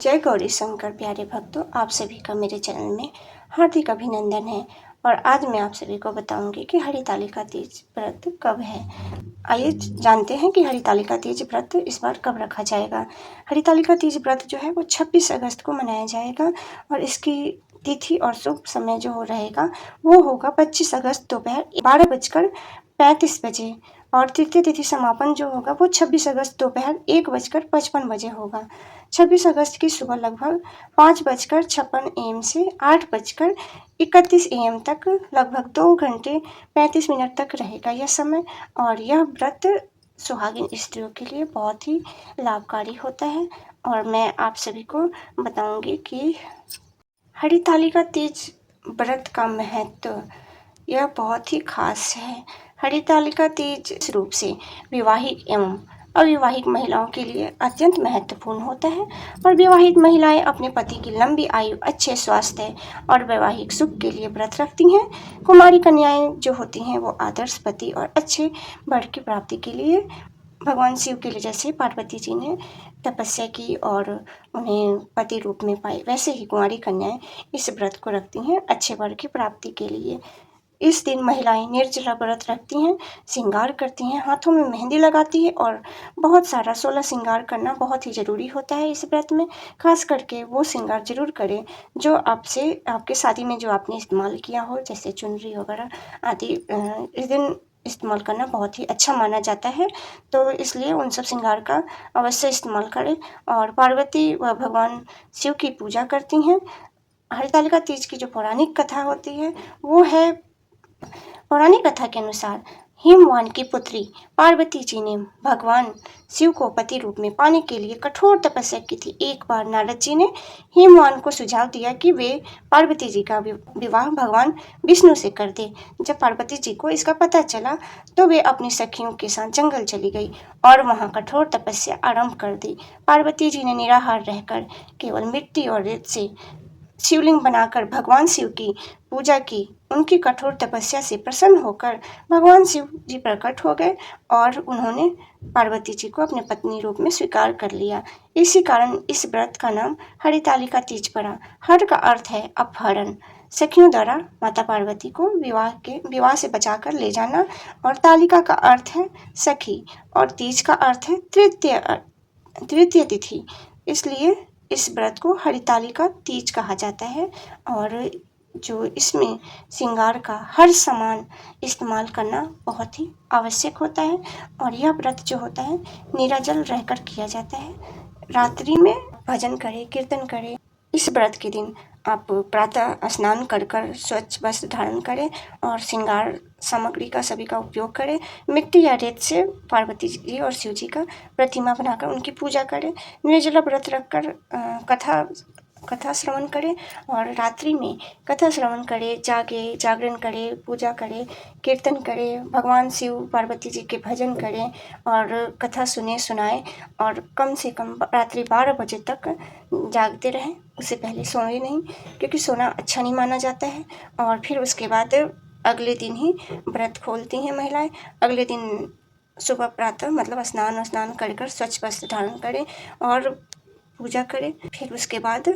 जय गौरी शंकर प्यारे भक्तों, आप सभी का मेरे चैनल में हार्दिक अभिनंदन है। और आज मैं आप सभी को बताऊंगी कि हरितालिका तीज व्रत कब है। आइए जानते हैं कि हरितालिका तीज व्रत इस बार कब रखा जाएगा। हरितालिका तीज व्रत जो है वो 26 अगस्त को मनाया जाएगा और इसकी तिथि और शुभ समय जो हो रहेगा वो होगा 25 अगस्त दोपहर 12:35 बजे और तृतीय तिथि समापन जो होगा वो 26 अगस्त दोपहर 1:55 बजे होगा। 26 अगस्त की सुबह लगभग 5:56 AM से 8:31 AM तक लगभग 2 घंटे 35 मिनट तक रहेगा यह समय। और यह व्रत सुहागिन स्त्रियों के लिए बहुत ही लाभकारी होता है। और मैं आप सभी को बताऊंगी कि हरितालिका तीज व्रत का महत्व यह बहुत ही खास है। हरितालिका तीज रूप से विवाहित एवं अविवाहित महिलाओं के लिए अत्यंत महत्वपूर्ण होता है और विवाहित महिलाएं अपने पति की लंबी आयु, अच्छे स्वास्थ्य और वैवाहिक सुख के लिए व्रत रखती हैं। कुमारी कन्याएं जो होती हैं वो आदर्श पति और अच्छे वर की प्राप्ति के लिए भगवान शिव के लिए, जैसे पार्वती जी ने तपस्या की और उन्हें पति रूप में पाए, वैसे ही कुंवारी कन्याएं इस व्रत को रखती हैं अच्छे वर की प्राप्ति के लिए। इस दिन महिलाएं निर्जला व्रत रखती हैं, श्रृंगार करती हैं, हाथों में मेहंदी लगाती है और बहुत सारा 16 श्रृंगार करना बहुत ही ज़रूरी होता है इस व्रत में। खास करके वो श्रृंगार जरूर करें जो आपसे आपके शादी में जो आपने इस्तेमाल किया हो, जैसे चुनरी वगैरह आदि। इस दिन इस्तेमाल करना बहुत ही अच्छा माना जाता है, तो इसलिए उन सब श्रृंगार का अवश्य इस्तेमाल करें। और पार्वती व भगवान शिव की पूजा करती हैं। हरितालिका तीज की जो पौराणिक कथा होती है वो है, पौराणिक कथा के अनुसार हिमवान की पुत्री पार्वती जी ने भगवान शिव को पति रूप में पाने के लिए कठोर तपस्या की थी। एक बार नारद जी ने हिमवान को सुझाव दिया कि वे पार्वती जी का विवाह भगवान विष्णु से कर दे। जब पार्वती जी को इसका पता चला तो वे अपनी सखियों के साथ जंगल चली गई और वहां कठोर तपस्या आरंभ कर दी। पार्वती जी ने निराहार रहकर केवल मिट्टी और रेत से शिवलिंग बनाकर भगवान शिव की पूजा की। उनकी कठोर तपस्या से प्रसन्न होकर भगवान शिव जी प्रकट हो गए और उन्होंने पार्वती जी को अपने पत्नी रूप में स्वीकार कर लिया। इसी कारण इस व्रत का नाम हरितालिका तीज पड़ा। हर का अर्थ है अपहरण। सखियों द्वारा माता पार्वती को विवाह से बचाकर ले जाना और तालिका का अर्थ है सखी और तीज का अर्थ है तृतीय तिथि। इसलिए इस व्रत को हरितालिका तीज कहा जाता है। और जो इसमें श्रृंगार का हर सामान इस्तेमाल करना बहुत ही आवश्यक होता है। और यह व्रत जो होता है निराजल रहकर किया जाता है। रात्रि में भजन करें, कीर्तन करें। इस व्रत के दिन आप प्रातः स्नान कर स्वच्छ वस्त्र धारण करें और श्रृंगार सामग्री का सभी का उपयोग करें। मिट्टी या रेत से पार्वती जी और शिव जी का प्रतिमा बनाकर उनकी पूजा करें। निर्जला व्रत रखकर कथा श्रवण करें और रात्रि में कथा श्रवण करें, जागरण करें, पूजा करें, कीर्तन करें, भगवान शिव पार्वती जी के भजन करें और कथा सुनाएं। और कम से कम रात्रि 12 बजे तक जागते रहें, उससे पहले सोए नहीं, क्योंकि सोना अच्छा नहीं माना जाता है। और फिर उसके बाद अगले दिन ही व्रत खोलती हैं महिलाएं। अगले दिन सुबह प्रातः मतलब स्नान कर स्वच्छ वस्त्र धारण करें और पूजा करें। फिर उसके बाद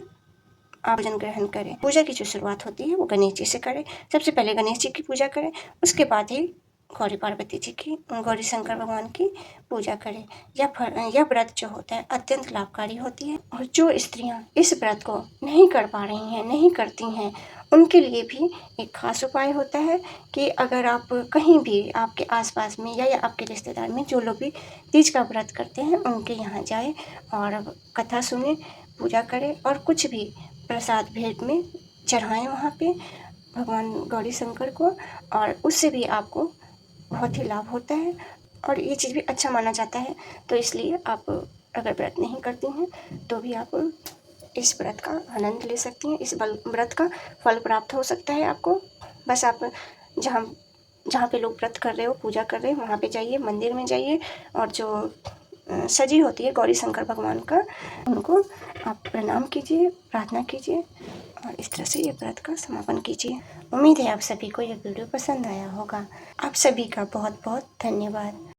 आप भोजन ग्रहण करें। पूजा की जो शुरुआत होती है वो गणेश जी से करें। सबसे पहले गणेश जी की पूजा करें, उसके बाद ही गौरी शंकर भगवान की पूजा करें। यह व्रत जो होता है अत्यंत लाभकारी होती है। और जो स्त्रियां इस व्रत को नहीं कर पा रही हैं, नहीं करती हैं, उनके लिए भी एक खास उपाय होता है कि अगर आप कहीं भी आपके आसपास में या आपके रिश्तेदार में जो लोग भी तीज का व्रत करते हैं उनके यहाँ जाए और कथा सुने, पूजा करें और कुछ भी प्रसाद भेंट में चढ़ाएं वहाँ पे भगवान गौरी शंकर को। और उससे भी आपको बहुत ही लाभ होता है और ये चीज़ भी अच्छा माना जाता है। तो इसलिए आप अगर व्रत नहीं करती हैं तो भी आप इस व्रत का आनंद ले सकती हैं। इस व्रत का फल प्राप्त हो सकता है आपको। बस आप जहाँ पे लोग व्रत कर रहे हो, पूजा कर रहे हो, वहाँ पे जाइए, मंदिर में जाइए और जो सजी होती है गौरी शंकर भगवान का, उनको आप प्रणाम कीजिए, प्रार्थना कीजिए और इस तरह से ये व्रत का समापन कीजिए। उम्मीद है आप सभी को ये वीडियो पसंद आया होगा। आप सभी का बहुत बहुत धन्यवाद।